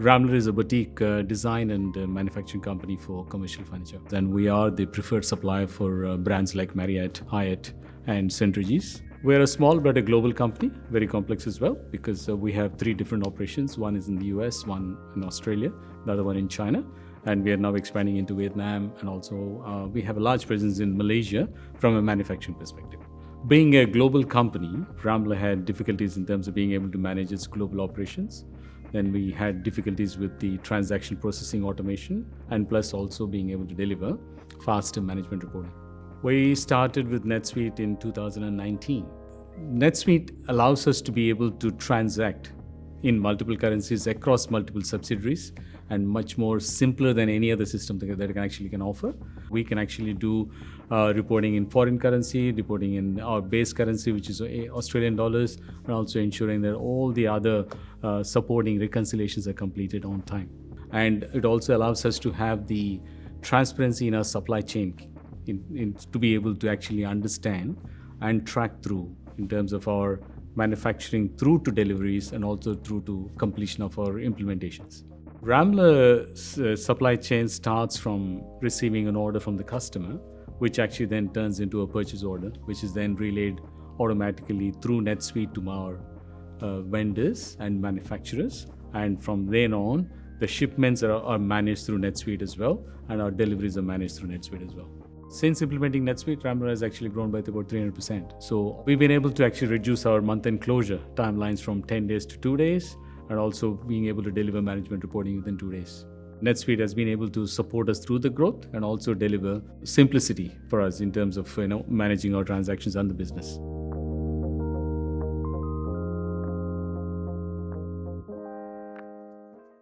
Ramler is a boutique design and manufacturing company for commercial furniture. And we are the preferred supplier for brands like Marriott, Hyatt, and St. Regis. We're a small but a global company, very complex as well, because we have 3 different operations. One is in the US, one in Australia, the other one in China. And we are now expanding into Vietnam, and also we have a large presence in Malaysia from a manufacturing perspective. Being a global company, Ramler had difficulties in terms of being able to manage its global operations. Then we had difficulties with the transaction processing automation, and plus also being able to deliver faster management reporting. We started with NetSuite in 2019. NetSuite allows us to be able to transact in multiple currencies across multiple subsidiaries, and much more simpler than any other system that it can offer. We can actually do reporting in foreign currency, reporting in our base currency, which is Australian dollars, and also ensuring that all the other supporting reconciliations are completed on time. And it also allows us to have the transparency in our supply chain to be able to actually understand and track through in terms of our manufacturing through to deliveries and also through to completion of our implementations. Ramler's supply chain starts from receiving an order from the customer, which actually then turns into a purchase order, which is then relayed automatically through NetSuite to our vendors and manufacturers. And from then on, the shipments are managed through NetSuite as well, and our deliveries are managed through NetSuite as well. Since implementing NetSuite, Ramler has actually grown by about 300%. So we've been able to actually reduce our month-end closure timelines from 10 days to 2 days, and also being able to deliver management reporting within 2 days. NetSuite has been able to support us through the growth and also deliver simplicity for us in terms of managing our transactions and the business.